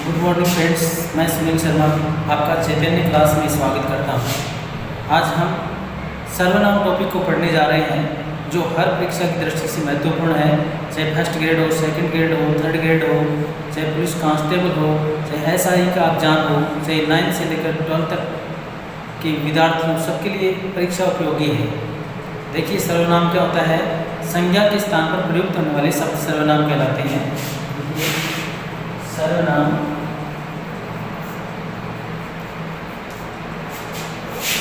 Good morning friends, मैं सुनील शर्मा आपका चैतन्य class में स्वागत करता हूँ। आज हम सर्वनाम टॉपिक को पढ़ने जा रहे हैं जो हर परीक्षा की दृष्टि से महत्वपूर्ण है। चाहे फर्स्ट ग्रेड हो, सेकंड ग्रेड हो, थर्ड ग्रेड हो, चाहे पुलिस कांस्टेबल हो, चाहे SI का एग्जाम हो, चाहे 9 से लेकर 12 तक के विद्यार्थियों सबके लिए परीक्षा उपयोगी है। देखिए सर्वनाम क्या होता है। संज्ञा के स्थान पर प्रयुक्त होने वाले शब्द सर्वनाम कहलाते हैं। सर्वनाम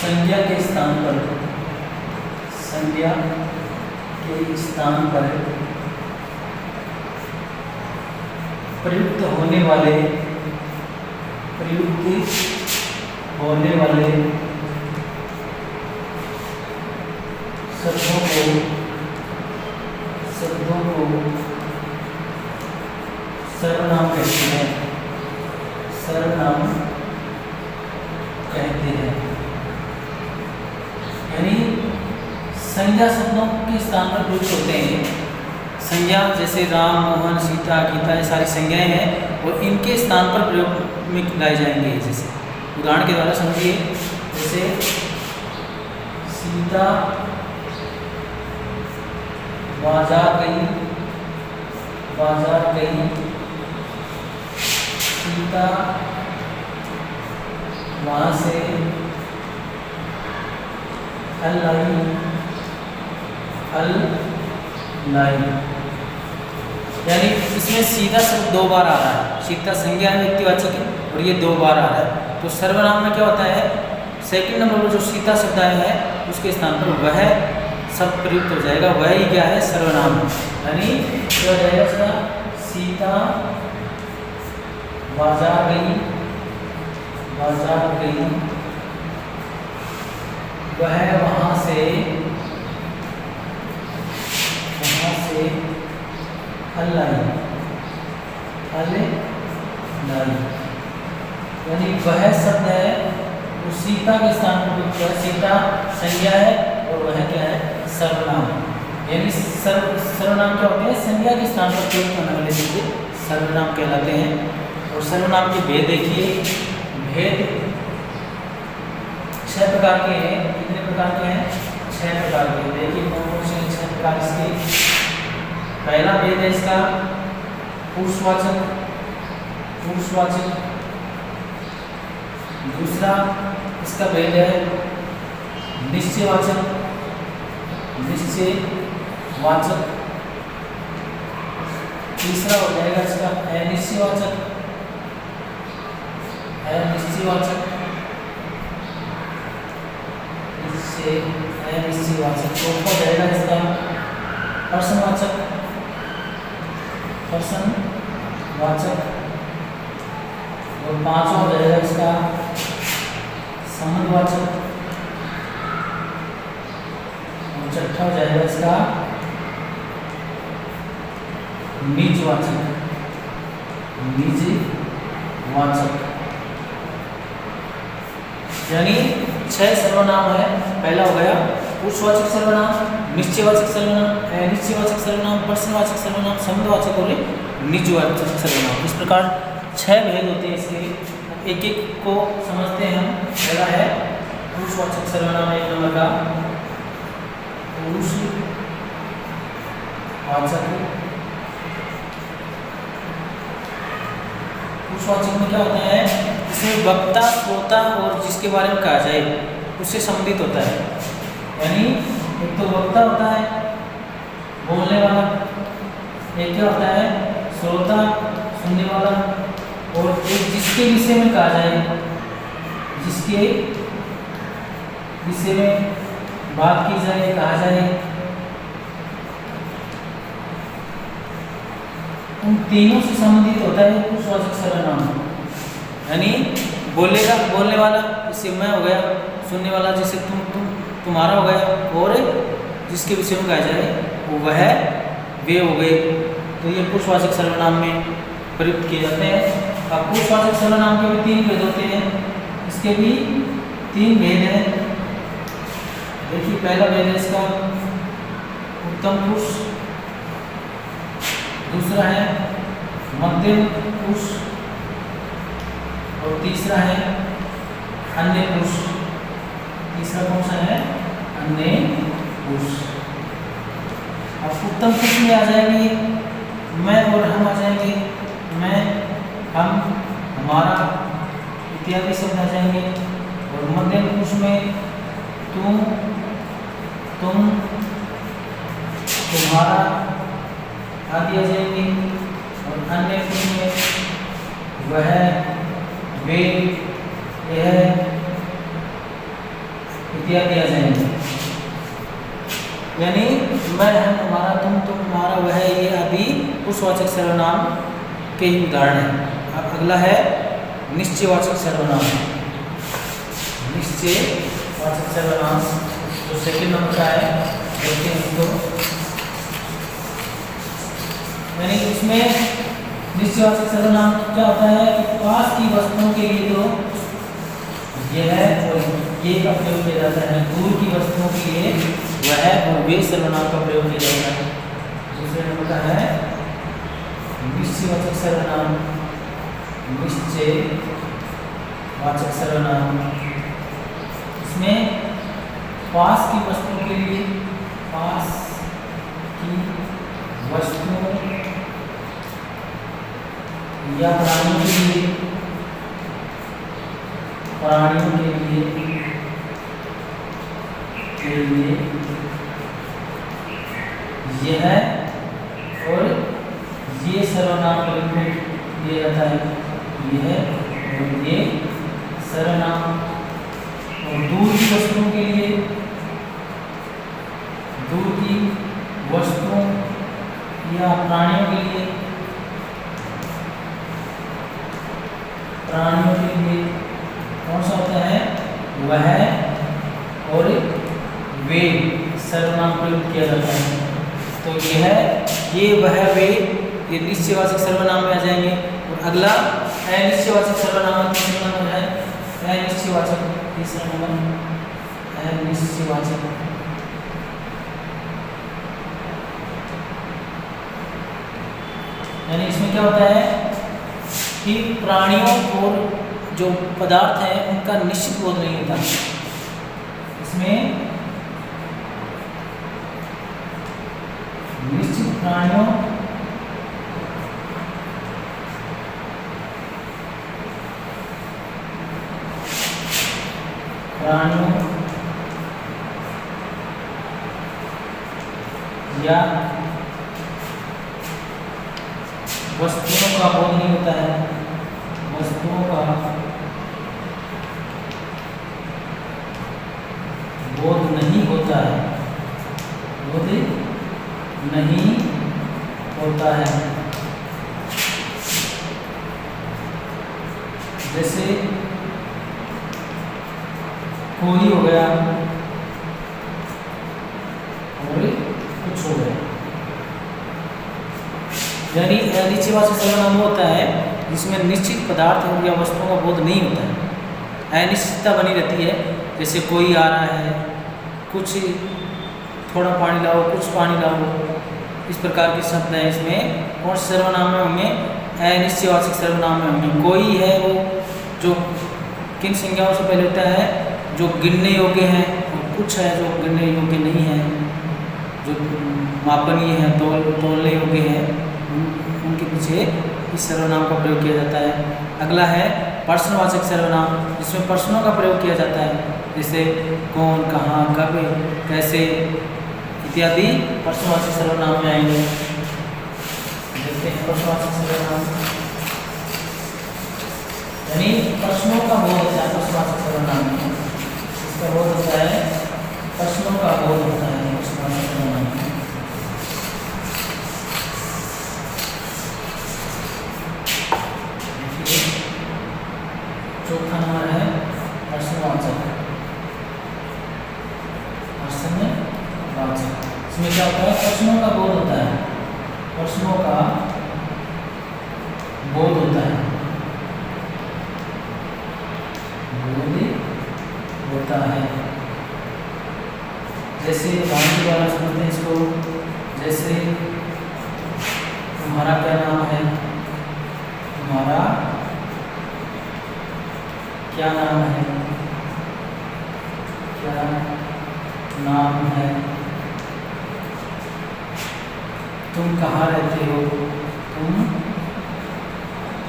संज्ञा के स्थान पर प्रयुक्त होने वाले शब्दों को सर्वनाम कहते हैं। यानी संज्ञा शब्दों के स्थान पर प्रयुक्त होते हैं। संज्ञा जैसे राम, मोहन, सीता, गीता, ये सारी संज्ञाएं हैं और इनके स्थान पर प्रयोग में लाई जाएंगे। जैसे उदाहरण के द्वारा समझिए, जैसे सीता बाजार गई, सीता वहाँ से फल लाई। यानी इसमें सीधा शब्द 2 बार आ रहा है। सीता संज्ञा है व्यक्तिवाचक है और ये 2 बार आ रहा है। तो सर्वनाम में क्या होता है, सेकंड नंबर पर जो सीता शब्द आया है उसके स्थान पर वह शब्द प्रयुक्त हो जाएगा। वह ही क्या है, सर्वनाम। यानी क्या हो जाएगा इसका, सीता बाजार गई, वह वहाँ से फल लाई। यानी वह शब्द है वो सीता के स्थान पर प्रयुक्त है। सीता संज्ञा है और वह क्या है, सर्वनाम। यानी सर्वनाम क्या होते हैं, संज्ञा के स्थान पर प्रयुक्त होने वाले शब्द सर्वनाम कहलाते हैं। और सर्वनाम के भेद देखिए, भेद 6 प्रकार के हैं। कितने प्रकार के हैं, 6 प्रकार के। देखिए कौन से 6 प्रकार इसके। पहला भेद है इसका पुरुषवाचक। दूसरा इसका भेद है निश्चयवाचक। तीसरा हो जाएगा इसका अनिश्चयवाचक। चौथा हो जाएगा इसका प्रश्नवाचक। और 5वां हो जाएगा इसका संबंधवाचक। और 6ठा हो जाएगा इसका निजवाचक। यानी 6 सर्वनाम है। पहला हो गया पुरुषवाचक सर्वनाम, निश्चयवाचक सर्वनाम, अनिश्चयवाचक सर्वनाम, प्रश्नवाचक सर्वनाम, संबंधवाचक और निजवाचक सर्वनाम। इस प्रकार 6 भेद होते हैं इसके। एक एक को समझते हैं हम। पहला है पुरुषवाचक सर्वनाम, 1 नंबर का पुरुषवाचक। पुरुषवाचक में क्या होता है, इसमें वक्ता, श्रोता और जिसके बारे में कहा जाए उससे संबंधित होता है। यानी एक तो वक्ता होता है, बोलने वाला। एक क्या होता है, श्रोता, सुनने वाला। और एक जिसके विषय में कहा जाए, जिसके विषय में बात की जाए, कहा जाए। उन तीनों से संबंधित होता है पुरुषवाचक सर्वनाम। यानी बोलने वाला जैसे मैं हो गया, सुनने वाला जैसे तुम्हारा हो गया, और जिसके विषय में कहा जाए वो वह वे हो गए। तो ये पुरुषवाचक सर्वनाम में प्रयुक्त किए जाते हैं। अब पुरुषवाचक सर्वनाम के भी 3 भेद होते हैं। इसके भी 3 भेद हैं। देखिए पहला भेद है इसका उत्तम पुरुष, दूसरा है मध्यम पुरुष और तीसरा है अन्य पुरुष। तीसरा कौन सा है? अन्य पुरुष। अब उत्तम पुरुष में आ जाएंगे मैं और हम आ जाएंगे, मैं, हम, हमारा इत्यादि शब्द आ जाएंगे। और मध्यम पुरुष में तुम, तुम, तुम्हारा आदि आ जाएंगे। और अन्य पुरुष में वह, वे, यह इत्यादि आ जाएंगे। यानी मैं, हम, हमारा, तुम, तुम्हारा, वह, ये आदि पुरुषवाचक सर्वनाम के ही उदाहरण हैं। अब अगला है निश्चयवाचक सर्वनाम। निश्चयवाचक सर्वनाम जो सेकंड नंबर का है, देखते हैं इसको। यानी इसमें निश्चयवाचक सर्वनाम क्या होता है कि पास की वस्तुओं के लिए तो यह और ये का प्रयोग किया जाता है, दूर की वस्तुओं के लिए वह और वे सर्वनाम का प्रयोग किया जाता है। दूसरे नंबर का है निश्चयवाचक सर्वनाम। निश्चयवाचक सर्वनाम इसमें पास की वस्तुओं के लिए, पास की वस्तुओं या प्राणियों के लिए, प्राणियों के लिए यह और ये सर्वनाम प्रयोग किया जाता है। यह और ये सर्वनाम। और दूर की वस्तुओं के लिए, दूर की वस्तुओं या प्राणियों के लिए, प्राणियों के लिए कौन सा होता है? वह और वे सर्वनाम प्रयोग किया जाता है। तो यह, ये, वह, वे ये निश्चयवाचक सर्वनाम में आ जाएंगे। और अगला अनिश्चयवाचक सर्वनाम तीसरा नंबर है। अनिश्चयवाचक तीसरा नंबर अनिश्चयवाचक। यानी इसमें क्या होता है कि प्राणियों और जो पदार्थ है उनका निश्चित बोध नहीं होता। इसमें निश्चित प्राणियों या वस्तुओं का बोध नहीं होता है। वस्तुओं का बोध नहीं होता है। बोध नहीं होता है। जैसे कोई हो गया और कुछ हो गया। यानी अनिश्चयवाचक सर्वनाम होता है जिसमें निश्चित पदार्थ या वस्तुओं का बोध नहीं होता है, अनिश्चितता बनी रहती है। जैसे कोई आ रहा है, कुछ थोड़ा पानी लाओ, कुछ पानी लाओ, इस प्रकार के शब्द हैं इसमें। और सर्वनाम में होंगे अनिश्चयवाचक सर्वनाम में होंगे कोई है वो जो किन संज्ञाओं से पहले होता है, जो गिनने योग्य हैं, और कुछ है जो गिनने योग्य नहीं है, जो मापनीय है, तोलने योग्य है, उनके पीछे इस सर्वनाम का प्रयोग किया जाता है। अगला है प्रश्नवाचक सर्वनाम, जिसमें प्रश्नों का प्रयोग किया जाता है। जैसे कौन, कहाँ, कब, कैसे इत्यादि प्रश्नवाचक सर्वनाम में आएंगे। देखते हैं प्रश्नवाचक सर्वनाम, यानी प्रश्नों का बोध होता है प्रश्नवाचक सर्वनाम में। इसका बोध होता है, प्रश्नों का बोध होता है प्रश्नवाचक सर्वनाम में। चौथा नंबर है प्रश्नवाचक। प्रश्नवाचक इसमें क्या होता है? प्रश्नों का बोध होता है। प्रश्नों का बोध होता है, बोध होता है। जैसे उदाहरण द्वारा समझते हैं इसको। जैसे तुम्हारा क्या नाम है? तुम्हारा क्या नाम है, क्या नाम है, तुम कहाँ रहते हो, तुम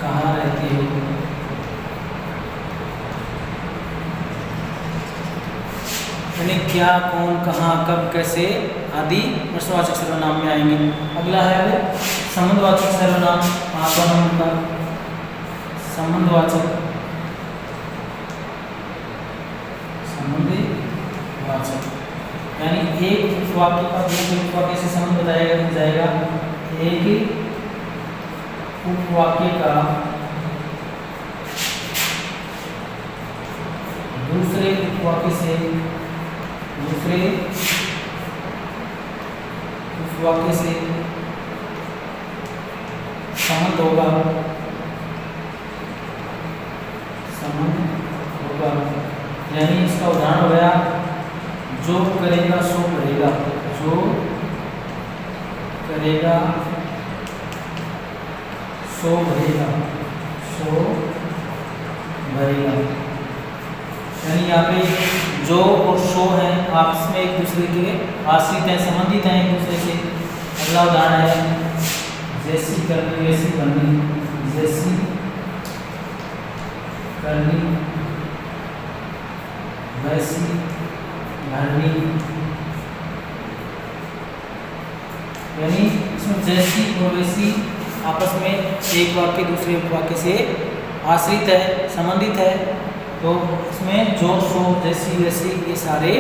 कहाँ रहते हो, यानी क्या, कौन, कहाँ, कब, कैसे आदि प्रश्नवाचक सर्वनाम में आएंगे। अगला है संबंधवाचक सर्वनाम। 5वां नंबर का संबंधवाचक, संबंधवाचक यानी एक वाक्य का दूसरे उपवाक्य से संबंध बताया जाएगा। एक उपवाक्य का दूसरे उपवाक्य से, दूसरे उपवाक्य से संबंध होगा, संबंध होगा। यानी इसका उदाहरण हो गया, जो करेगा सो भरेगा, जो करेगा सो भरेगा, सो भरेगा। यानी यहाँ पे जो और सो हैं आपस में एक दूसरे के आश्रित हैं, संबंधित हैं एक दूसरे से। अगला उदाहरण है, जैसी करनी वैसी बननी, जैसी करनी वैसी भरनी। यानी इसमें जैसी और वैसी आपस में एक वाक्य दूसरे वाक्य से आश्रित है, संबंधित है। तो इसमें जो, सो, जैसी, वैसी ये सारे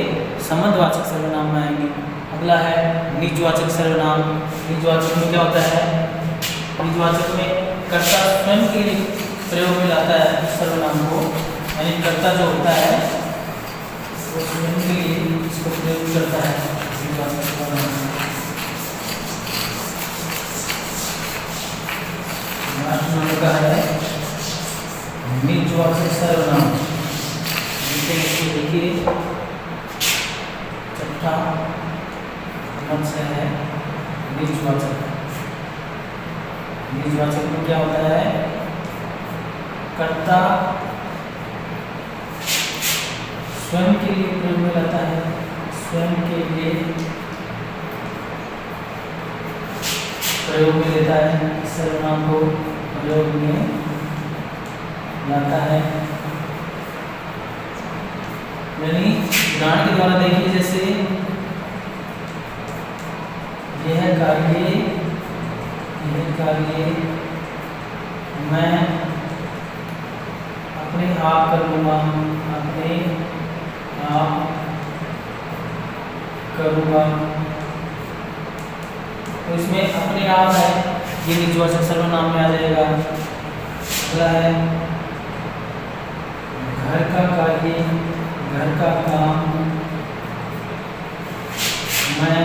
संबंधवाचक सर्वनाम में आएंगे। अगला है निजवाचक सर्वनाम। निजवाचक में क्या होता है, निजवाचक में कर्ता स्वयं के लिए प्रयोग में लाता है उस सर्वनाम को, यानी कर्ता जो होता है वो स्वयं के लिए इसको प्रयोग करता है निजवाचक सर्वनाम। का है निजवाचक सर्वनाम। देखिए छठा नंबर से है निजवाचक। निजवाचक में क्या होता है, कर्ता स्वयं के लिए प्रयोग में लाता है, स्वयं के लिए प्रयोग में लेता है, सर्वनाम को प्रयोग में लाता है। यानी उदाहरण के द्वारा देखिए, जैसे यह कार्य मैं अपने आप कर लूँगा, अपने आप करूँगा। तो इसमें अपने आप है, ये निजवाचक सर्वनाम में आ जाएगा। अगला है घर का कार्य, घर का काम मैं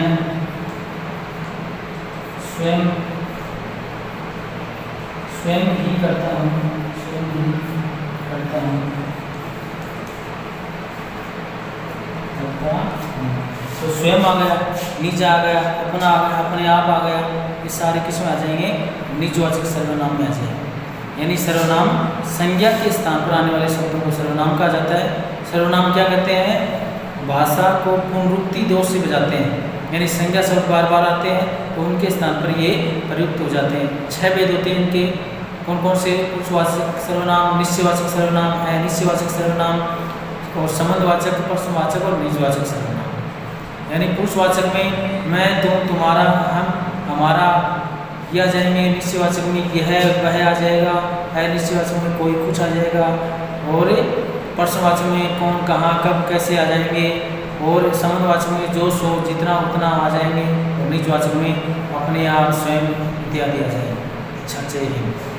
स्वयं ही करता हूँ, स्वयं ही करता हूँ। तो स्वयं आ गया, निज आ गया, अपना आ गया, अपने आप आ गया, ये सारे किसमें आ जाएंगे, निजवाचक सर्वनाम में आ जाएंगे। यानी सर्वनाम संज्ञा के स्थान पर आने वाले शब्दों को सर्वनाम कहा जाता है। सर्वनाम क्या करते हैं, भाषा को पुनरुक्ति दोष से बजाते हैं, यानी संज्ञा शब्द बार बार आते हैं तो उनके स्थान पर ये प्रयुक्त हो जाते हैं। 6 भेद होते हैं इनके, कौन कौन से, पुरुषवाचक सर्वनाम, निश्चयवाचक सर्वनाम, अनिश्चयवाचक सर्वनाम और संबंधवाचक, प्रश्नवाचक और निजवाचक सर्वनाम। यानी पुरुषवाचक में मैं, तुम, तुम्हारा, हम, हमारा ये आ जाएंगे, निश्चयवाचक में यह वह आ जाएगा, अनिश्चयवाचक में कोई कुछ आ जाएगा, और प्रश्नवाचक में कौन, कहाँ, कब, कैसे आ जाएंगे, और संबंधवाचक में जो, सो, जितना, उतना आ जाएंगे, और निजवाचक में अपने आप, स्वयं इत्यादि आ जाएंगे। अच्छा, जय हिंद।